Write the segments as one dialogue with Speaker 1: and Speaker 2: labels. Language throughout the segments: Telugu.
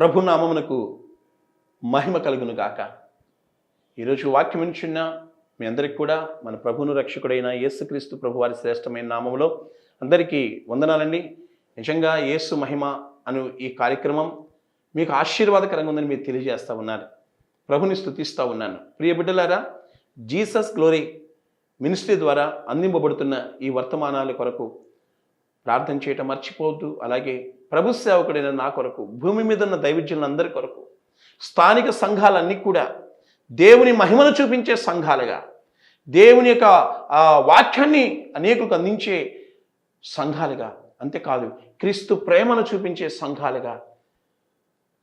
Speaker 1: ప్రభునామమునకు మహిమ కలుగును గాక. ఈరోజు వాక్యం వింటున్న మీ అందరికీ కూడా మన ప్రభువును రక్షకుడైన యేసుక్రీస్తు ప్రభు వారి శ్రేష్టమైన నామములో అందరికీ వందనాలండి. నిజంగా యేసు మహిమ అను ఈ కార్యక్రమం మీకు ఆశీర్వాదకరంగా ఉందని మీరు తెలియజేస్తూ ఉన్నారు. ప్రభుని స్తుతిస్తూ ఉన్నాను. ప్రియ బిడ్డలారా, జీసస్ గ్లోరీ మినిస్ట్రీ ద్వారా అందింపబడుతున్న ఈ వర్తమానాల కొరకు ప్రార్థన చేయటం మర్చిపోవద్దు. అలాగే ప్రభు సేవకుడైన నా కొరకు, భూమి మీద ఉన్న దైవజనులందరి కొరకు, స్థానిక సంఘాలన్నీ కూడా దేవుని మహిమను చూపించే సంఘాలుగా, దేవుని యొక్క వాక్యాన్ని అనేకులకు అందించే సంఘాలుగా, అంతేకాదు క్రీస్తు ప్రేమను చూపించే సంఘాలుగా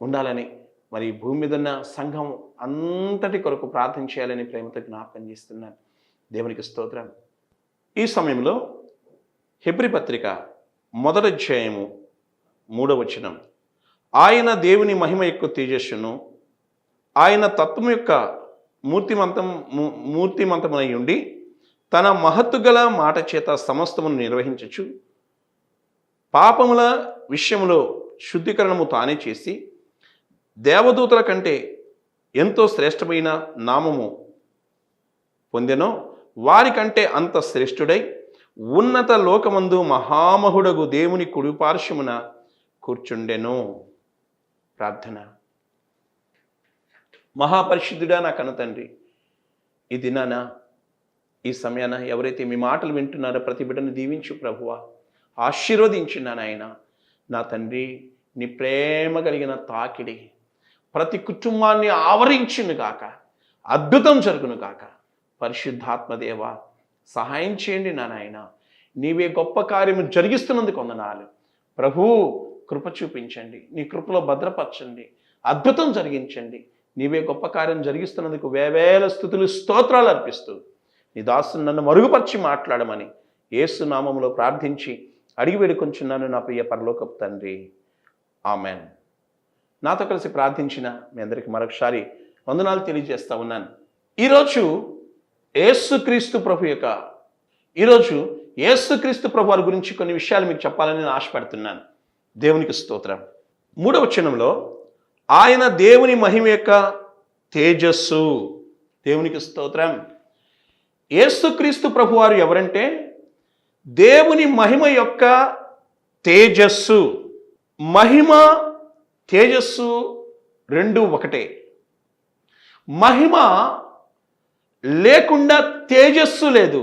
Speaker 1: ఉండాలని, మరి భూమి మీద ఉన్న సంఘం అంతటి కొరకు ప్రార్థన చేయాలని ప్రేమతో జ్ఞాపకం చేస్తున్నాను. దేవునికి స్తోత్రం. ఈ సమయంలో హెబ్రీ పత్రిక 1వ అధ్యాయము 3వ వచనం, ఆయన దేవుని మహిమ యొక్క తేజస్సును, ఆయన తత్వం యొక్క మూర్తిమంతమై ఉండి తన మహత్తు గల మాట చేత సమస్తమును నిర్వహించచ్చు, పాపముల విషయంలో శుద్ధీకరణము తానే చేసి దేవదూతల కంటే ఎంతో శ్రేష్టమైన నామము పొందెనో వారికంటే అంత శ్రేష్ఠుడై ఉన్నత లోకమందు మహామహుడగు దేవుని కుడిపార్శ్వమున కూర్చుండెను. ప్రార్థన. మహాపరిశుద్ధుడా నా కన్న తండ్రి, ఈ దినాన ఈ సమయాన ఎవరైతే మీ మాటలు వింటున్నారో ప్రతి బిడ్డను దీవించు ప్రభువా, ఆశీర్వదించిన నాయన. నా తండ్రి, నీ ప్రేమ కలిగిన తాకిడి ప్రతి కుటుంబాన్ని ఆవరించును గాక, అద్భుతం జరుగును గాక. పరిశుద్ధాత్మదేవ సహాయం చేయండి నా నాయన. నీవే గొప్ప కార్యము జరిగిస్తున్నందుకు వందనాలు ప్రభు. కృప చూపించండి, నీ కృపలో భద్రపరచండి, అద్భుతం జరిగించండి. నీవే గొప్ప కార్యం జరిగిస్తున్నందుకు వేవేల స్తుతులు స్తోత్రాలు అర్పిస్తూ నీ దాసుని నన్ను మరుగుపరిచి మాట్లాడమని యేసు నామములో ప్రార్థించి అడిగి వేడుకొంచున్నాను నా ప్రియ పరలోకపు తండ్రి. ఆమెన్. నాతో కలిసి ప్రార్థించిన మీ అందరికీ మరొకసారి వందనాలు తెలియజేస్తా ఉన్నాను. ఈరోజు యేసుక్రీస్తు ప్రభు వారి గురించి కొన్ని విషయాలు మీకు చెప్పాలని నేను ఆశపడుతున్నాను. దేవునికి స్తోత్రం. 3వ వచనంలో ఆయన దేవుని మహిమ యొక్క తేజస్సు. దేవునికి స్తోత్రం. యేసుక్రీస్తు ప్రభు వారు ఎవరంటే దేవుని మహిమ యొక్క తేజస్సు. మహిమ, తేజస్సు రెండు ఒకటే. మహిమ లేకుండా తేజస్సు లేదు.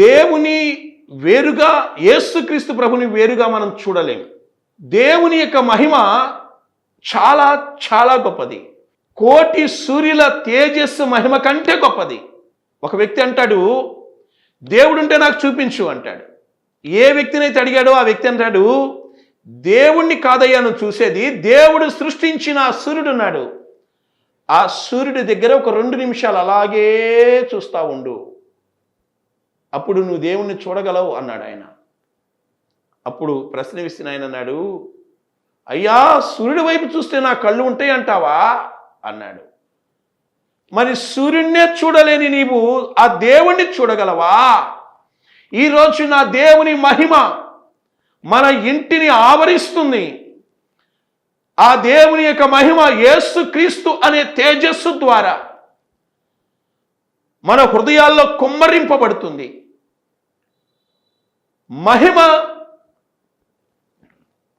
Speaker 1: దేవుని వేరుగా, యేసుక్రీస్తు ప్రభుని వేరుగా మనం చూడలేము. దేవుని యొక్క మహిమ చాలా చాలా గొప్పది. కోటి సూర్యుల తేజస్సు మహిమ కంటే గొప్పది. ఒక వ్యక్తి అంటాడు, దేవుడుంటే నాకు చూపించు అంటాడు. ఏ వ్యక్తినైతే అడిగాడో ఆ వ్యక్తి అంటాడు, దేవుణ్ణి కాదయ్యా నువ్వు చూసేది, దేవుడు సృష్టించిన సూర్యుడు ఉన్నాడు, ఆ సూర్యుడి దగ్గర ఒక 2 నిమిషాలు అలాగే చూస్తూ ఉండు, అప్పుడు నువ్వు దేవుణ్ణి చూడగలవు అన్నాడు ఆయన. అప్పుడు ప్రశ్న వేసిన ఆయన అన్నాడు, అయ్యా సూర్యుడి వైపు చూస్తే నా కళ్ళు ఉంటాయి అంటావా అన్నాడు. మరి సూర్యుడినే చూడలేని నీవు ఆ దేవుణ్ణి చూడగలవా? ఈరోజు నా దేవుని మహిమ మన ఇంటిని ఆవరిస్తుంది. ఆ దేవుని యొక్క మహిమ యేసుక్రీస్తు అనే తేజస్సు ద్వారా మన హృదయాల్లో కుమ్మరింపబడుతుంది. మహిమ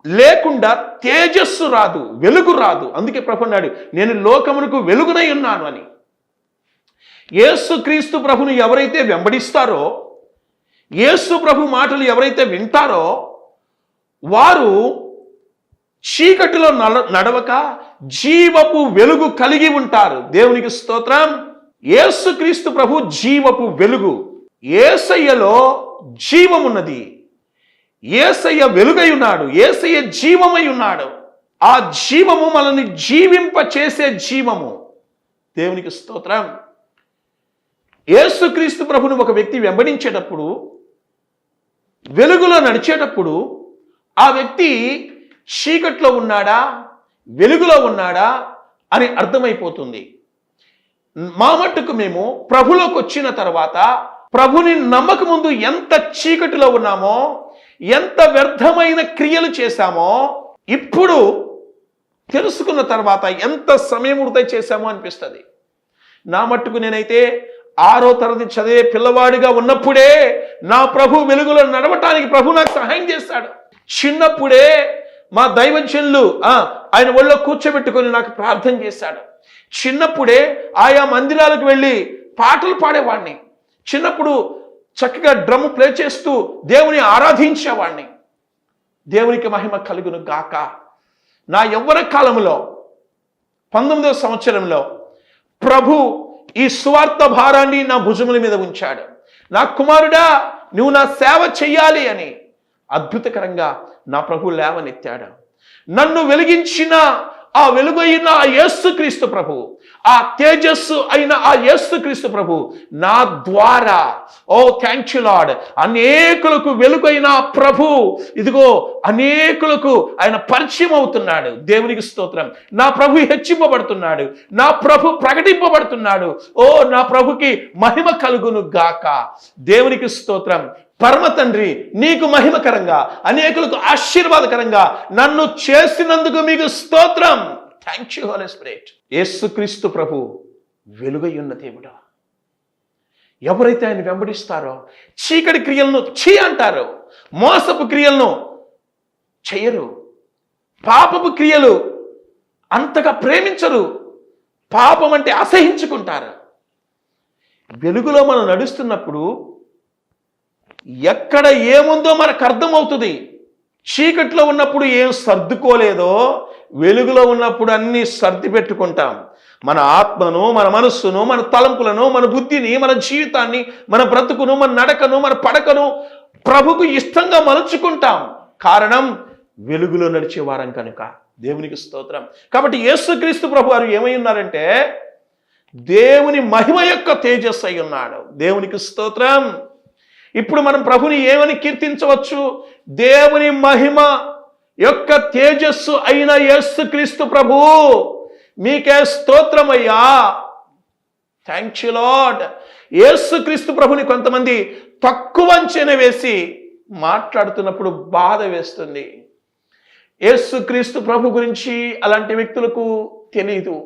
Speaker 1: లేకుండా తేజస్సు రాదు, వెలుగు రాదు. అందుకే ప్రభు అన్నాడు, నేను లోకమునకు వెలుగునై ఉన్నాను అని. యేసుక్రీస్తు ప్రభుని ఎవరైతే వెంబడిస్తారో, యేసు ప్రభు మాటలు ఎవరైతే వింటారో వారు చీకటిలో నడవక జీవపు వెలుగు కలిగి ఉంటారు. దేవునికి స్తోత్రం. యేసుక్రీస్తు ప్రభు జీవపు వెలుగు. యేసయ్యలో జీవమున్నది. యేసయ్య వెలుగై ఉన్నాడు, యేసయ్య జీవమై ఉన్నాడు. ఆ జీవము మనల్ని జీవింప చేసే జీవము. దేవునికి స్తోత్రం. యేసుక్రీస్తు ప్రభును ఒక వ్యక్తి వెంబడించేటప్పుడు, వెలుగులో నడిచేటప్పుడు ఆ వ్యక్తి చీకట్లో ఉన్నాడా వెలుగులో ఉన్నాడా అని అర్థమైపోతుంది. మా మట్టుకు మేము ప్రభులోకి వచ్చిన తర్వాత ప్రభుని నమ్మక ముందు ఎంత చీకటిలో ఉన్నామో, ఎంత వ్యర్థమైన క్రియలు చేశామో, ఇప్పుడు తెలుసుకున్న తర్వాత ఎంత సమయం వృధా చేశామో అనిపిస్తుంది. నా మట్టుకు నేనైతే 6వ తరగతి చదివే పిల్లవాడిగా ఉన్నప్పుడే నా ప్రభు వెలుగులో నడవటానికి ప్రభు నాకు సహాయం చేశాడు. చిన్నప్పుడే మా దైవజనులు ఆయన ఒళ్ళో కూర్చోబెట్టుకొని నాకు ప్రార్థన చేశాడు. చిన్నప్పుడే ఆయా మందిరాలకు వెళ్ళి పాటలు పాడేవాడిని. చిన్నప్పుడు చక్కగా డ్రమ్ ప్లే చేస్తూ దేవుని ఆరాధించేవాడిని. దేవునికి మహిమ కలుగును గాక. నా యవ్వన కాలంలో 19వ సంవత్సరంలో ప్రభు ఈ సువార్త భారాన్ని నా భుజముల మీద ఉంచాడు. నా కుమారుడా, నువ్వు నా సేవ చెయ్యాలి అని అద్భుతకరంగా నా ప్రభు లేవనెత్తాడు. నన్ను వెలిగించిన ఆ వెలుగైన ఆ యేసుక్రీస్తు ప్రభు, ఆ తేజస్సు అయిన ఆ యేసుక్రీస్తు ప్రభు నా ద్వారా, ఓ థ్యాంక్ యూ లార్డ్, అనేకులకు వెలుగైన ప్రభు ఇదిగో అనేకులకు ఆయన పరిచయం అవుతున్నాడు. దేవునికి స్తోత్రం. నా ప్రభు హెచ్చింపబడుతున్నాడు, నా ప్రభు ప్రకటింపబడుతున్నాడు. ఓ నా ప్రభుకి మహిమ కలుగును గాక. దేవునికి స్తోత్రం. పరమ తండ్రి, నీకు మహిమకరంగా అనేకులకు ఆశీర్వాదకరంగా నన్ను చేసినందుకు మీకు స్తోత్రం. Thank you Holi spirit. Yesu Kristu ప్రభు వెలుగై ఉన్న దేవుడు. ఎవరైతే ఆయన వెంబడిస్తారో చీకటి క్రియలను అంటారో, మోసపు క్రియలను చెయ్యరు, పాపపు క్రియలు అంతగా ప్రేమించరు, పాపం అంటే అసహించుకుంటారు. వెలుగులో మనం నడుస్తున్నప్పుడు ఎక్కడ ఏముందో మనకు అర్థమవుతుంది. చీకట్లో ఉన్నప్పుడు ఏం సర్దుకోలేదో వెలుగులో ఉన్నప్పుడు అన్నీ సర్ది పెట్టుకుంటాం. మన ఆత్మను, మన మనస్సును, మన తలంపులను, మన బుద్ధిని, మన జీవితాన్ని, మన బ్రతుకును, మన నడకను, మన పడకను ప్రభుకు ఇష్టంగా మలుచుకుంటాం. కారణం వెలుగులో నడిచేవారం కనుక. దేవునికి స్తోత్రం. కాబట్టి యేసుక్రీస్తు ప్రభు వారు ఏమై ఉన్నారంటే దేవుని మహిమ యొక్క తేజస్సు అయి ఉన్నాడు. దేవునికి స్తోత్రం. ఇప్పుడు మనం ప్రభుని ఏమని కీర్తించవచ్చు? దేవుని మహిమ యొక్క తేజస్సు అయిన యేసుక్రీస్తు ప్రభు, మీకే స్తోత్రమయ్యా. Thank you lord. యేసుక్రీస్తు ప్రభుని కొంతమంది తక్కువ అంచనా వేసి మాట్లాడుతున్నప్పుడు బాధ వేస్తుంది. యేసుక్రీస్తు ప్రభు గురించి అలాంటి వ్యక్తులకు తెలియదు.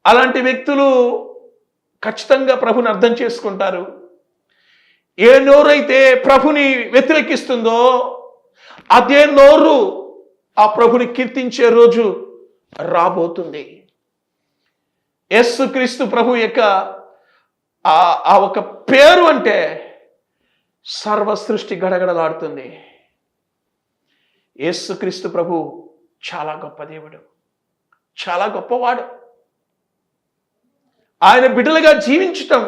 Speaker 1: అలాంటి వ్యక్తులు ఖచ్చితంగా ప్రభుని అర్థం చేసుకుంటారు. ఏ నోరైతే ప్రభుని వ్యతిరేకిస్తుందో అదే నోరు ఆ ప్రభుని కీర్తించే రోజు రాబోతుంది. యేసుక్రీస్తు ప్రభు యొక్క ఆ ఒక పేరు అంటే సర్వ సృష్టి గడగడలాడుతుంది. యేసుక్రీస్తు ప్రభు చాలా గొప్ప దేవుడు, చాలా గొప్పవాడు. ఆయన బిడ్డలుగా జీవించటం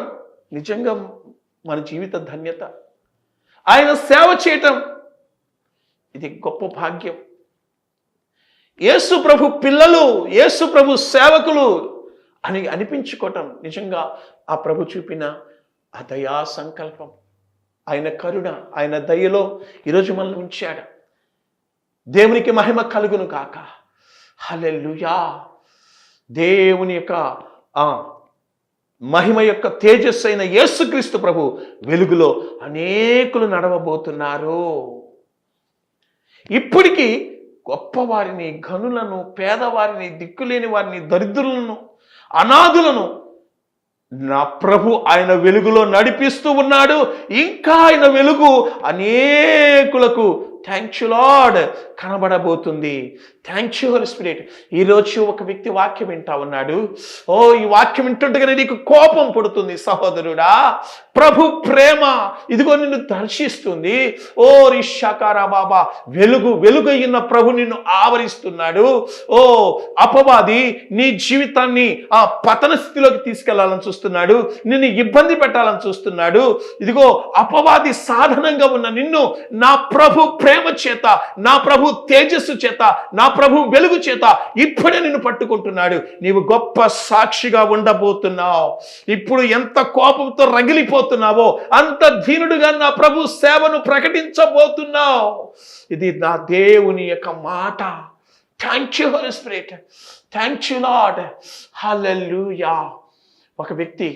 Speaker 1: నిజంగా మన జీవిత ధన్యత. ఆయన సేవ చేయటం ఇది గొప్ప భాగ్యం. యేసు ప్రభు పిల్లలు, యేసు ప్రభు సేవకులు అని అనిపించుకోవటం నిజంగా ఆ ప్రభు చూపిన ఆ దయా సంకల్పం, ఆయన కరుణ, ఆయన దయలో ఈరోజు మనల్ని ఉంచాడు. దేవునికి మహిమ కలుగును కాక. హల్లెలూయా. దేవుని యొక్క మహిమ యొక్క తేజస్సు అయిన యేసుక్రీస్తు ప్రభు వెలుగులో అనేకులు నడవబోతున్నారు. ఇప్పటికీ గొప్పవారిని, ఘనులను, పేదవారిని, దిక్కులేని వారిని, దరిద్రులను, అనాథులను నా ప్రభు ఆయన వెలుగులో నడిపిస్తూ ఉన్నాడు. ఇంకా ఆయన వెలుగు అనేకులకు థ్యాంక్ యూ లార్డ్ కనబడబోతుంది. Thank you Holi Spirit. ఈరోజు ఒక వ్యక్తి వాక్యం వింటా ఉన్నాడు. ఓ ఈ వాక్యం వింటుండగానే నీకు కోపం పుడుతుంది సహోదరుడా. ప్రభు ప్రేమ ఇదిగో నిన్ను దర్శిస్తుంది. ఓ రిషాకారా బాబా, వెలుగైన ప్రభు నిన్ను ఆవరిస్తున్నాడు. ఓ అపవాది నీ జీవితాన్ని ఆ పతన స్థితిలోకి తీసుకెళ్లాలని చూస్తున్నాడు, నిన్ను ఇబ్బంది పెట్టాలని చూస్తున్నాడు. ఇదిగో అపవాది సాధనంగా ఉన్న నిన్ను నా ప్రభు ప్రేమ చేత, నా ప్రభు తేజస్సు చేత, నా ప్రభు వెలుగు చేత ఇప్పుడే నిన్ను పట్టుకుంటున్నాడు. నీవు గొప్ప సాక్షిగా ఉండబోతున్నావు. ఇప్పుడు ఎంత కోపంతో రగిలిపోతున్నావో అంత దీనుడుగా నా ప్రభు సేవను ప్రకటించబోతున్నావు. ఇది నా దేవుని యొక్క మాట. Thank you Holi Spirit, thank you Lord, హల్లెలూయా. ఒక వ్యక్తి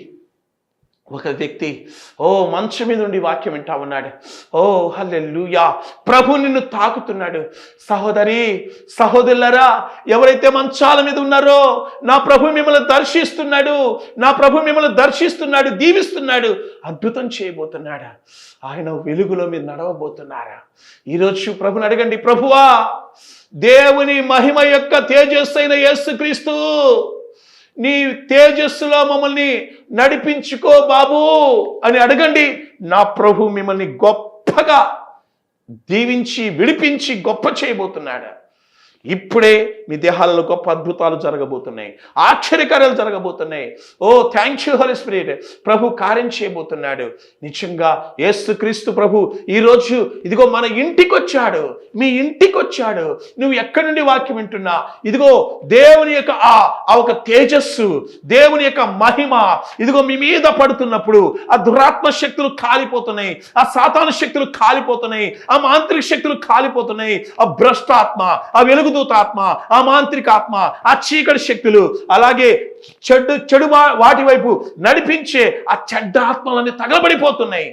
Speaker 1: మంచం మీద ఉండి వాక్యం వింటా ఉన్నాడు. హల్లెలూయా, ప్రభు నిన్ను తాకుతున్నాడు. సహోదరి సహోదరులారా, ఎవరైతే మంచాల మీద ఉన్నారో నా ప్రభు మిమ్మల్ని దర్శిస్తున్నాడు, నా ప్రభు మిమ్మల్ని దర్శిస్తున్నాడు, దీవిస్తున్నాడు, అద్భుతం చేయబోతున్నాడు. ఆయన వెలుగులో మీరు నడవబోతున్నారా? ఈరోజు ప్రభుని అడగండి, ప్రభువా, దేవుని మహిమ యొక్క తేజస్సు అయిన యేసుక్రీస్తు, నీ తేజస్సులో మమ్మల్ని నడిపించుకో బాబు అని అడగండి. నా ప్రభు మిమ్మల్ని గొప్పగా దీవించి విడిపించి గొప్ప చేయబోతున్నాడు. ఇప్పుడే మీ దేహాలలో గొప్ప అద్భుతాలు జరగబోతున్నాయి, ఆశ్చర్యకార్యాలు జరగబోతున్నాయి. Thank you Holi Spirit. ప్రభు కార్యం చేయబోతున్నాడు. నిజంగా యేసుక్రీస్తు ప్రభు ఈరోజు ఇదిగో మన ఇంటికి వచ్చాడు, మీ ఇంటికి వచ్చాడు. నువ్వు ఎక్కడి నుండి వాక్యం వింటున్నా, ఇదిగో దేవుని యొక్క ఆ ఒక తేజస్సు, దేవుని యొక్క మహిమ ఇదిగో మీ మీద పడుతున్నప్పుడు ఆ దురాత్మ శక్తులు కాలిపోతున్నాయి, ఆ సాతాను శక్తులు కాలిపోతున్నాయి, ఆ మాంత్రిక శక్తులు కాలిపోతున్నాయి, ఆ భ్రష్టాత్మ, ఆ వెలుగు ఆత్మ, ఆ మాంత్రిక ఆత్మ, ఆ చీకటి శక్తులు, అలాగే చెడు వాటి వైపు నడిపించే ఆ చెడ్డ ఆత్మలన్నీ తగలబడిపోతున్నాయి.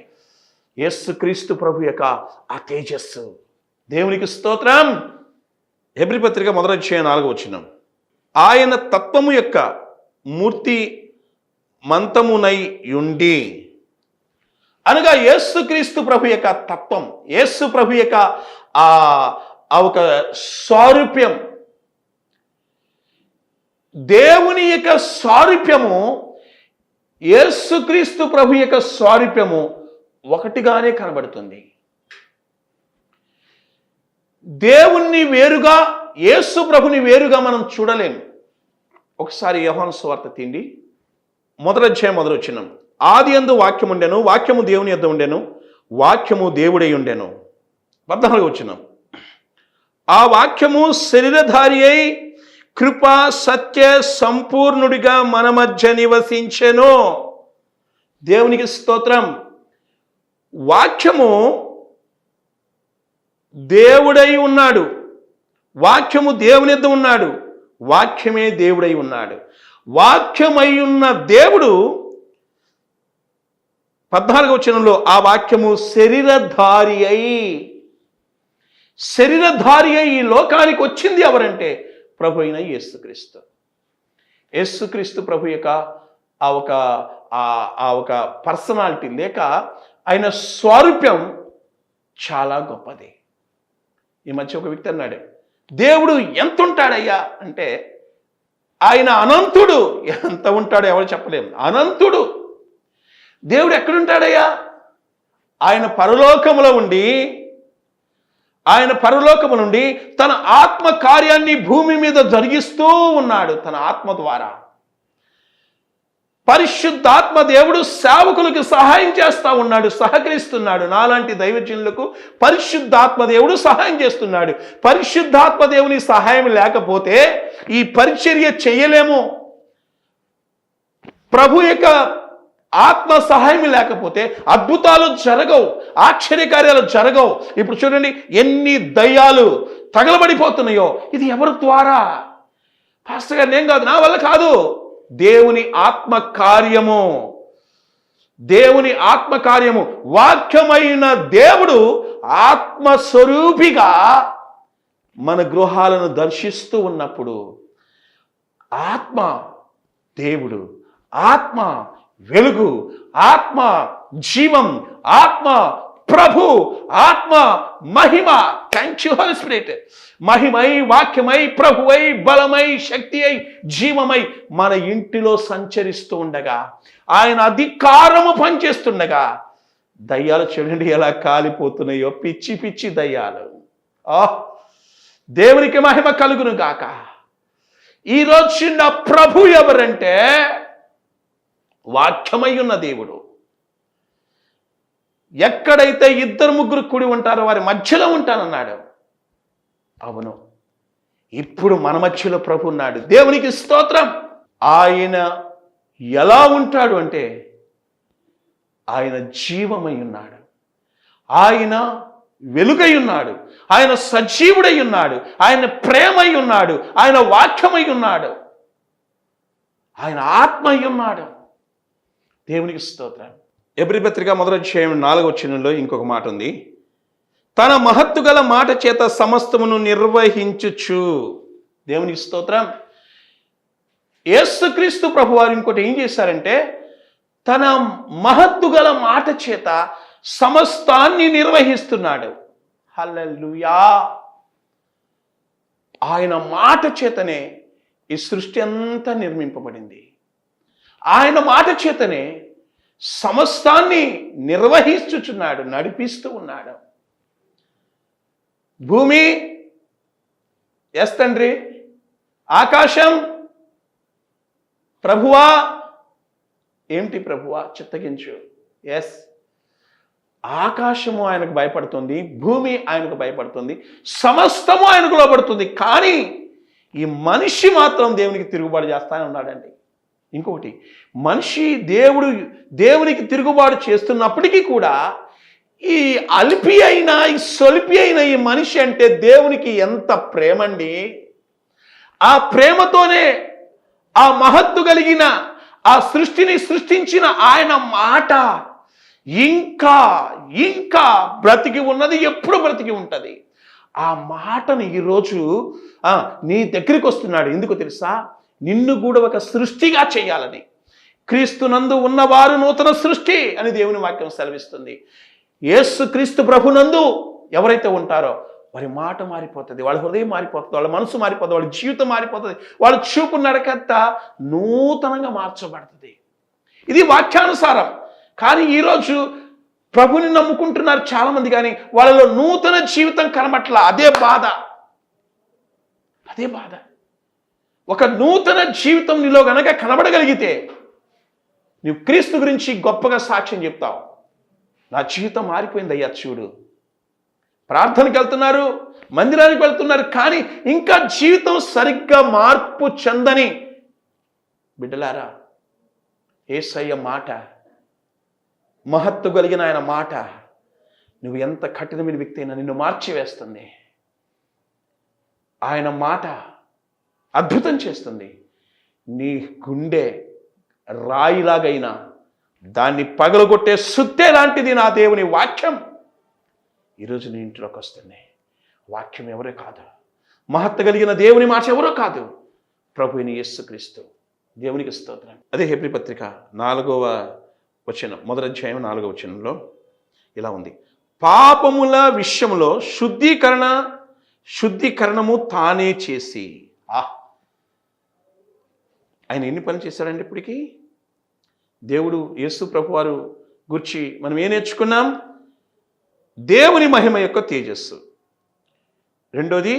Speaker 1: యేసుక్రీస్తు ప్రభు యొక్క ఆ తేజస్సు. దేవునికి స్తోత్రం. హెబ్రీ పత్రిక 1:4 ఆయన తత్వము యొక్క మూర్తి మంతమునై యుండి, అనగా యేసుక్రీస్తు ప్రభు యొక్క తత్వం, యేసు ప్రభు యొక్క ఆ ఒక స్వారూప్యం, దేవుని యొక్క స్వారూప్యము, యేసుక్రీస్తు ప్రభు యొక్క స్వారూప్యము ఒకటిగానే కనబడుతుంది. దేవుణ్ణి వేరుగా, యేసు ప్రభుని వేరుగా మనం చూడలేం. ఒకసారి యోహాను సువార్త తీయండి, 1:1. ఆదియందు వాక్యము ఉండెను, వాక్యము దేవుని యొద్ద ఉండెను, వాక్యము దేవుడై ఉండెను. 14 ఆ వాక్యము శరీరధారి అయి కృప సత్య సంపూర్ణుడిగా మన మధ్య నివసించెను. దేవునికి స్తోత్రం. వాక్యము దేవుడై ఉన్నాడు, వాక్యము దేవుని యొద్ద ఉన్నాడు, వాక్యమే దేవుడై ఉన్నాడు. వాక్యమై ఉన్న దేవుడు 14 ఆ వాక్యము శరీరధారి అయి ఈ లోకానికి వచ్చింది ఎవరంటే ప్రభు అయిన యేసుక్రీస్తు. యేసుక్రీస్తు ప్రభు యొక్క ఆ ఒక పర్సనాలిటీ లేక ఆయన స్వారూప్యం చాలా గొప్పది. ఈ మధ్య ఒక వ్యక్తి అన్నాడు, దేవుడు ఎంత ఉంటాడయ్యా అంటే, ఆయన అనంతుడు. ఎంత ఉంటాడో ఎవరు చెప్పలేము, అనంతుడు. దేవుడు ఎక్కడుంటాడయ్యా? ఆయన పరలోకములో ఉండి, ఆయన పరలోకము నుండి తన ఆత్మ కార్యాన్ని భూమి మీద జరిగిస్తూ ఉన్నాడు. తన ఆత్మ ద్వారా పరిశుద్ధాత్మ దేవుడు సేవకులకు సహాయం చేస్తూ ఉన్నాడు, సహకరిస్తున్నాడు. నాలాంటి దైవజనులకు పరిశుద్ధాత్మ దేవుడు సహాయం చేస్తున్నాడు. పరిశుద్ధాత్మ దేవుని సహాయం లేకపోతే ఈ పరిచర్య చేయలేము. ప్రభు యొక్క ఆత్మ సహాయం లేకపోతే అద్భుతాలు జరగవు, ఆశ్చర్యకార్యాలు జరగవు. ఇప్పుడు చూడండి, ఎన్ని దయ్యాలు తగలబడిపోతున్నాయో. ఇది ఎవరి ద్వారా? పాస్టర్ గారు నేను కాదు, నా వల్ల కాదు. దేవుని ఆత్మ కార్యము, దేవుని ఆత్మ కార్యము. వాక్యమైన దేవుడు ఆత్మస్వరూపిగా మన గృహాలను దర్శిస్తూ ఉన్నప్పుడు ఆత్మ దేవుడు, ఆత్మ వెలుగు, ఆత్మ జీవం, ఆత్మ ప్రభు, ఆత్మ మహిమ. Thank you Holi Spirit. మహిమై, వాక్యమై, ప్రభువై, బలమై, శక్తి అయి, జీవమై మన ఇంటిలో సంచరిస్తూ ఉండగా, ఆయన అధికారము పనిచేస్తుండగా దయ్యాలు చూడండి ఎలా కాలిపోతున్నాయో, పిచ్చి పిచ్చి దయ్యాలు. దేవునికి మహిమ కలుగును గాక. ఈరోజు నా ప్రభు ఎవరంటే, వాక్యమై ఉన్న దేవుడు. ఎక్కడైతే 2-3 కూడి ఉంటారో వారి మధ్యలో ఉంటానన్నాడు. అవును, ఇప్పుడు మన మధ్యలో ప్రభు ఉన్నాడు. దేవునికి స్తోత్రం. ఆయన ఎలా ఉంటాడు అంటే ఆయన జీవమై ఉన్నాడు, ఆయన వెలుగై ఉన్నాడు, ఆయన సజీవుడై ఉన్నాడు, ఆయన ప్రేమై ఉన్నాడు, ఆయన వాక్యమై ఉన్నాడు, ఆయన ఆత్మై ఉన్నాడు. దేవునికి స్తోత్రం. ఎబ్రీ పత్రిక 1:4 ఇంకొక మాట ఉంది. తన మహత్తు గల మాట చేత సమస్తమును నిర్వహించుచు. దేవునికి స్తోత్రం. యేసుక్రీస్తు ప్రభు వారు ఇంకోటి ఏం చేశారంటే తన మహత్తు గల మాట చేత సమస్తాన్ని నిర్వహిస్తున్నాడు. హల్లెలూయా. ఆయన మాట చేతనే ఈ సృష్టి అంతా నిర్మింపబడింది. ఆయన మాట చేతనే సమస్తాన్ని నిర్వహించుచున్నాడు, నడిపిస్తూ ఉన్నాడు. భూమి ఎస్ తండ్రి, ఆకాశం ప్రభువా, ఏమిటి ప్రభువా చిత్తగించు. ఎస్, ఆకాశము ఆయనకు భయపడుతుంది, భూమి ఆయనకు భయపడుతుంది, సమస్తము ఆయనకు లోబడుతుంది. కానీ ఈ మనిషి మాత్రం దేవునికి తిరుగుబాటు చేస్తానే ఉన్నాడండి. ఇంకొకటి, మనిషి దేవునికి తిరుగుబాటు చేస్తున్నప్పటికీ కూడా ఈ అల్పి అయినా ఈ సొలిపి అయిన ఈ మనిషి అంటే దేవునికి ఎంత ప్రేమండి. ఆ ప్రేమతోనే ఆ మహత్తు కలిగిన ఆ సృష్టిని సృష్టించిన ఆయన మాట ఇంకా ఇంకా బ్రతికి ఉన్నది, ఎప్పుడు బ్రతికి ఉంటుంది. ఆ మాటను ఈరోజు నీ దగ్గరికి వస్తున్నాడు. ఎందుకు తెలుసా? నిన్ను కూడా ఒక సృష్టిగా చేయాలని. క్రీస్తునందు ఉన్నవారు నూతన సృష్టి అని దేవుని వాక్యం సెలవిస్తుంది. యేసు క్రీస్తు ప్రభునందు ఎవరైతే ఉంటారో వారి మాట మారిపోతుంది, వాళ్ళ హృదయం మారిపోతుంది, వాళ్ళ మనసు మారిపోతుంది, వాళ్ళ జీవితం మారిపోతుంది, వాళ్ళ చూపు నడకంతా నూతనంగా మార్చబడుతుంది. ఇది వాక్యానుసారం. కానీ ఈరోజు ప్రభుని నమ్ముకుంటున్నారు చాలామంది, కానీ వాళ్ళలో నూతన జీవితం కనబట్ల. అదే బాధ. ఒక నూతన జీవితం నీలో గనక కనబడగలిగితే నువ్వు క్రీస్తు గురించి గొప్పగా సాక్ష్యం చెప్తావు. నా జీవితం మారిపోయింది అయ్యా చూడు. ప్రార్థనకి వెళ్తున్నారు, మందిరానికి వెళ్తున్నారు, కానీ ఇంకా జీవితం సరిగ్గా మార్పు చెందని బిడ్డలారా, యేసయ్య మాట, మహత్తు కలిగిన ఆయన మాట నువ్వు ఎంత కఠినమైన వ్యక్తి అయినా నిన్ను మార్చివేస్తుంది. ఆయన మాట అద్భుతం చేస్తుంది. నీ గుండె రాయిలాగైనా దాన్ని పగలగొట్టే సుత్తే లాంటిది నా దేవుని వాక్యం. ఈరోజు నీ ఇంట్లోకి వస్తుంది. వాక్యం ఎవరో కాదు, మహత్తు కలిగిన దేవుని మాట ఎవరో కాదు, ప్రభువుని యేసుక్రీస్తు. దేవునికి స్తోత్రం. అదే హెబ్రీ పత్రిక 4వ వచనం, 1వ అధ్యాయం 4వ వచనంలో ఇలా ఉంది. పాపముల విషయంలో శుద్ధీకరణము తానే చేసి. ఆయన ఎన్ని పనులు చేశాడండి ఇప్పటికీ? దేవుడు యేసు ప్రభు వారు గురించి మనం ఏం నేర్చుకున్నాం? దేవుని మహిమ యొక్క తేజస్సు. రెండోది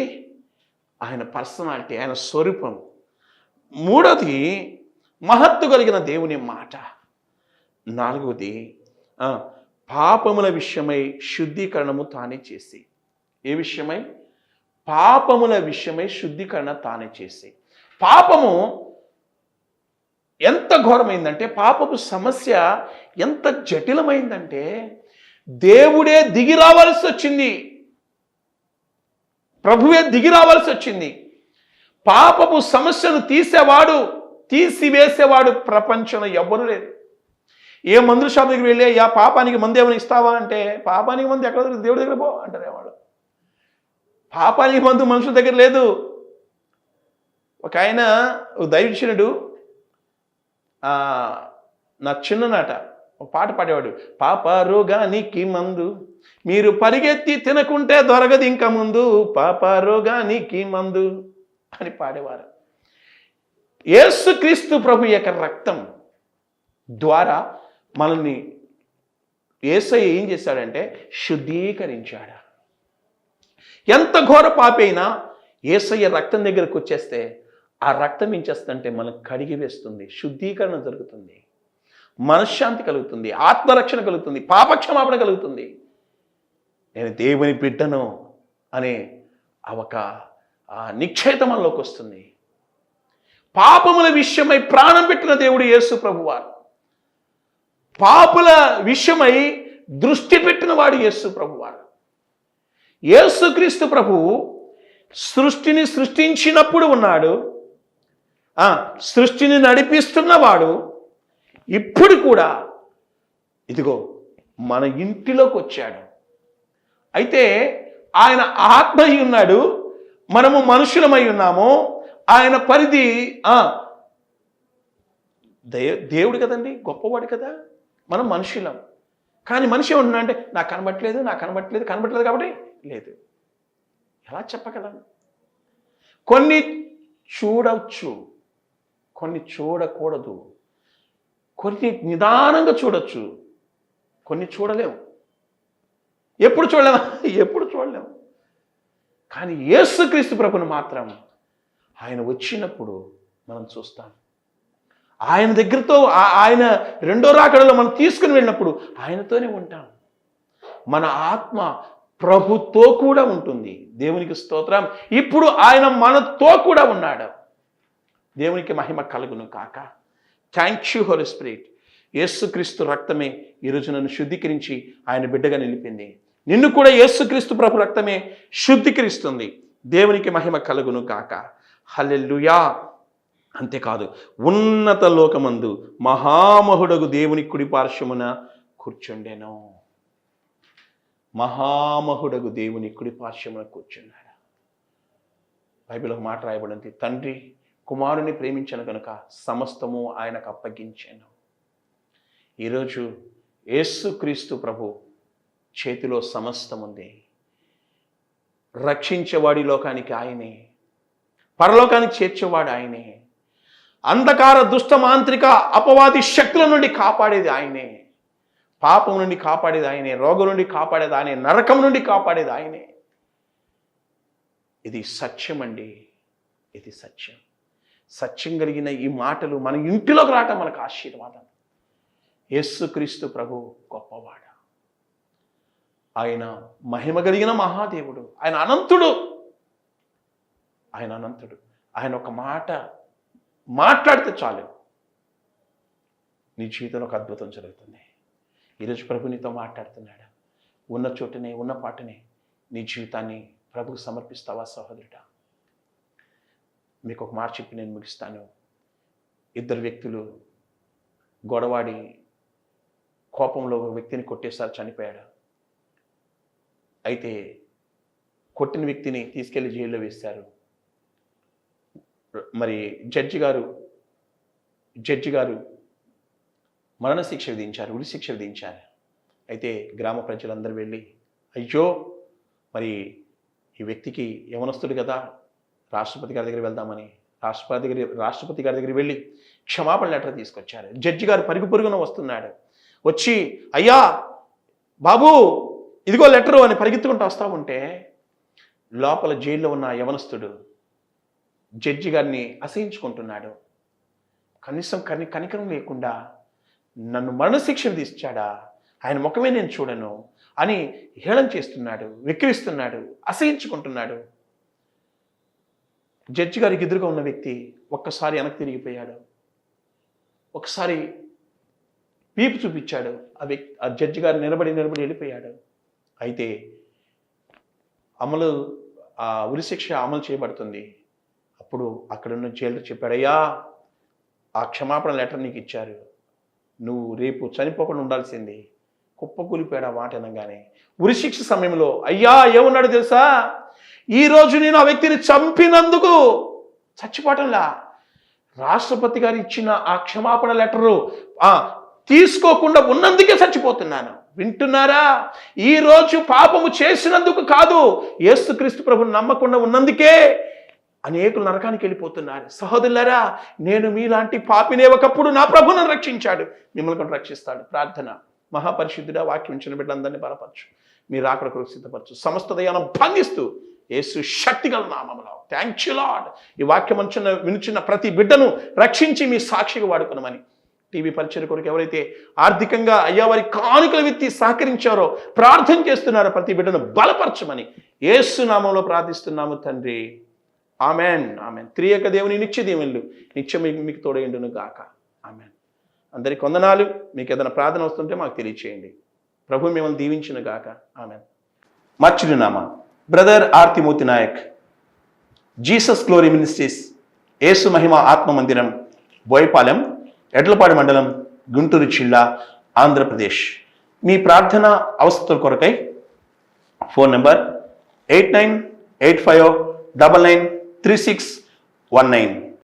Speaker 1: ఆయన పర్సనాలిటీ, ఆయన స్వరూపం. మూడోది మహత్తు కలిగిన దేవుని మాట. నాలుగవది పాపముల విషయమై శుద్ధీకరణము తానే చేసి. ఏ విషయమై? పాపముల విషయమై శుద్ధీకరణ తానే చేసి. పాపము ఎంత ఘోరమైందంటే, పాపపు సమస్య ఎంత జటిలమైందంటే దేవుడే దిగి రావాల్సి వచ్చింది, ప్రభువే దిగి రావాల్సి వచ్చింది. పాపపు సమస్యను తీసివేసేవాడు ప్రపంచంలో ఎవ్వరూ లేరు. ఏ మందుల షాప్ దగ్గరికి వెళ్ళి యా పాపానికి మందు ఏమైనా ఇస్తావా అంటే, పాపానికి మందు ఎక్కడ దగ్గర, దేవుడి దగ్గర పో అంటారు వాడు. పాపానికి మందు మనుషుల దగ్గర లేదు. ఒక ఆయన దైవజనుడు నా చిన్ననాట ఒక పాట పాడేవాడు. పాప రోగానికి మందు మీరు పరిగెత్తి తినకుంటే దొరకదు ఇంకా ముందు, పాప రోగానికి మందు అని పాడేవారు. యేసుక్రీస్తు ప్రభు యొక్క రక్తం ద్వారా మనల్ని యేసయ్య ఏం చేశాడంటే శుద్ధీకరించాడు. ఎంత ఘోర పాపైనా యేసయ్య రక్తం దగ్గరకు వచ్చేస్తే ఆ రక్తం ఏం చేస్తుందంటే మనకు కడిగి వేస్తుంది, శుద్ధీకరణ జరుగుతుంది. మనశ్శాంతి కలుగుతుంది, ఆత్మరక్షణ కలుగుతుంది, పాపక్షమాపణ కలుగుతుంది. నేను దేవుని బిడ్డను అనే ఒక నిశ్చయిత మనలోకి వస్తుంది. పాపముల విషయమై ప్రాణం పెట్టిన దేవుడు యేసు ప్రభువారు, పాపుల విషయమై దృష్టి పెట్టిన వాడు యేసు ప్రభువారు. యేసుక్రీస్తు ప్రభువు సృష్టిని సృష్టించినప్పుడు ఉన్నాడు, సృష్టిని నడిపిస్తున్నవాడు ఇప్పుడు కూడా ఇదిగో మన ఇంటిలోకి వచ్చాడు. అయితే ఆయన ఆత్మ అయి ఉన్నాడు, మనము మనుషులమై ఉన్నాము. ఆయన పరిధి దేవుడు కదండి, గొప్పవాడు కదా, మనం మనుషులం. కానీ మనిషి ఏమన్నా అంటే నాకు కనబట్టలేదు కాబట్టి లేదు. ఎలా చెప్పగలను? కొన్ని చూడవచ్చు, కొన్ని చూడకూడదు, కొన్ని నిదానంగా చూడొచ్చు, కొన్ని చూడలేము. ఎప్పుడు చూడలేము. కానీ యేసుక్రీస్తు ప్రభువును మాత్రం ఆయన వచ్చినప్పుడు మనం చూస్తాం. ఆయన దగ్గరతో ఆయన రెండో రాకడలో మనం తీసుకుని వెళ్ళినప్పుడు ఆయనతోనే ఉంటాం. మన ఆత్మ ప్రభుతో కూడా ఉంటుంది. దేవునికి స్తోత్రం. ఇప్పుడు ఆయన మనతో కూడా ఉన్నాడు. దేవునికి మహిమ కలుగును కాక. Thank you Holi spirit. Yesu Kristu రక్తమే ఈరోజు నన్ను శుద్ధీకరించి ఆయన బిడ్డగా నిలిపింది. నిన్ను కూడా యేసుక్రీస్తు ప్రభు రక్తమే శుద్ధీకరిస్తుంది. దేవునికి మహిమ కలుగును కాక. హల్లెలూయా. అంతేకాదు, ఉన్నత లోకమందు మహామహుడగు దేవుని కుడి పార్శ్వమున కూర్చుండెను. మహామహుడగు దేవుని కుడి పార్శ్వమున కూర్చున్నాడు. బైబిల్ ఒక మాట రాయబడింది, తండ్రి కుమారుని ప్రేమించను కనుక సమస్తము ఆయనకు అప్పగించాను. ఈరోజు యేసుక్రీస్తు ప్రభు చేతిలో సమస్తం ఉంది. రక్షించేవాడి లోకానికి ఆయనే, పరలోకానికి చేర్చేవాడు ఆయనే, అంధకార దుష్ట మాంత్రిక అపవాది శక్తుల నుండి కాపాడేది ఆయనే, పాపం నుండి కాపాడేది ఆయనే, రోగం నుండి కాపాడేది ఆయనే, నరకం నుండి కాపాడేది ఆయనే. ఇది సత్యం అండి, ఇది సత్యం. సత్యం కలిగిన ఈ మాటలు మన ఇంటిలోకి రావటం మనకు ఆశీర్వాదం. యేసుక్రీస్తు ప్రభు గొప్పవాడు, ఆయన మహిమ కలిగిన మహాదేవుడు, ఆయన అనంతుడు. ఆయన ఒక మాట మాట్లాడితే చాలు నీ జీవితంలో ఒక అద్భుతం జరుగుతుంది. ఈరోజు ప్రభు నీతో మాట్లాడుతున్నాడు. ఉన్న చోటనే ఉన్న పాటనే నీ జీవితాన్ని ప్రభుకు సమర్పిస్తావా సహోదరుడా? మీకు ఒక మాట చెప్పి నేను ముగిస్తాను. ఇద్దరు వ్యక్తులు గొడవాడి కోపంలో ఒక వ్యక్తిని కొట్టేసారి చనిపోయాడు. అయితే కొట్టిన వ్యక్తిని తీసుకెళ్లి జైల్లో వేశారు. మరి జడ్జి గారు మరణశిక్ష విధించారు, ఉరిశిక్ష విధించారు. అయితే గ్రామ ప్రజలందరూ వెళ్ళి, అయ్యో మరి ఈ వ్యక్తికి యవనస్తుడు కదా, రాష్ట్రపతి గారి దగ్గర వెళ్దామని రాష్ట్రపతి గారి దగ్గర వెళ్ళి క్షమాపణ లెటర్ తీసుకొచ్చారు. జడ్జి గారు పరుగున వస్తున్నాడు. వచ్చి, అయ్యా బాబు ఇదిగో లెటరు అని పరిగెత్తుకుంటూ వస్తూ ఉంటే లోపల జైల్లో ఉన్న యవనస్తుడు జడ్జి గారిని అసహించుకుంటున్నాడు. కనీసం కనికరం లేకుండా నన్ను మరణశిక్ష విధించాడా, ఆయన ముఖమే నేను చూడను అని హేళన చేస్తున్నాడు, వెక్కిరిస్తున్నాడు, అసహించుకుంటున్నాడు. జడ్జి గారికి ఎదురుగా ఉన్న వ్యక్తి ఒక్కసారి వెనక్కి తిరిగిపోయాడు. ఒకసారి వీపు చూపించాడు. ఆ జడ్జి గారు నిలబడి వెళ్ళిపోయాడు. అయితే ఉరిశిక్ష అమలు చేయబడుతుంది. అప్పుడు అక్కడున్న జైలర్ చెప్పాడు, అయ్యా ఆ క్షమాపణ లెటర్ నీకు ఇచ్చారు, నువ్వు రేపు చనిపోకుండా ఉండాల్సింది. కుప్పకూలిపోయాడు ఆ మాట అనగానే. ఉరిశిక్ష సమయంలో అయ్యా ఏమన్నాడు తెలుసా? ఈరోజు నేను ఆ వ్యక్తిని చంపినందుకు చచ్చిపోవటంలా, రాష్ట్రపతి గారు ఇచ్చిన ఆ క్షమాపణ లెటరు తీసుకోకుండా ఉన్నందుకే చచ్చిపోతున్నాను. వింటున్నారా? ఈరోజు పాపము చేసినందుకు కాదు, యేసుక్రీస్తు ప్రభువుని నమ్మకుండా ఉన్నందుకే అనేకులు నరకానికి వెళ్ళిపోతున్నారు. సహోదరులారా, నేను మీలాంటి పాపినే ఒకప్పుడు నా ప్రభువును రక్షించాడు, మిమ్మల్ని కూడా రక్షిస్తాడు. ప్రార్థన. మహాపరిశుద్ధుడా, వాక్యం ఇచ్చిన బిడ్డలందరినీ బలపరచు, మీరు అక్కడ కొరకు సిద్ధపరచు. సమస్త దయాలను బంధిస్తూ యేసు శక్తిగల నామములో థ్యాంక్ యూ లార్డ్. ఈ వాక్యం వినుచున్న ప్రతి బిడ్డను రక్షించి మీ సాక్షిగా వాడుకున్నామని టీవీ పరిచయ కొరకు ఎవరైతే ఆర్థికంగా అయ్యా వారి కానుకలు విత్తి సహకరించారో, ప్రార్థన చేస్తున్నారో ప్రతి బిడ్డను బలపరచమని యేసు నామంలో ప్రార్థిస్తున్నాము తండ్రి. Amen, amen. త్రియక దేవుని నిత్య దీవెనలు నిత్యం మీకు తోడైండును గాక. ఆమెన్. అందరికి వందనాలు. మీకు ఏదైనా ప్రార్థన వస్తుంటే మాకు తెలియచేయండి. ప్రభు మిమ్మల్ని దీవించును గాక. ఆమెన్. మా చిరునామా brother R Timothy Nayak, Jesus glory ministries, యేసు మహిమ ఆత్మ మందిరం, బోయపాలెం, ఎడ్లపాడు మండలం, గుంటూరు జిల్లా, ఆంధ్రప్రదేశ్. మీ ప్రార్థన అవసరాల కొరకై ఫోన్ నెంబర్ 8985993619.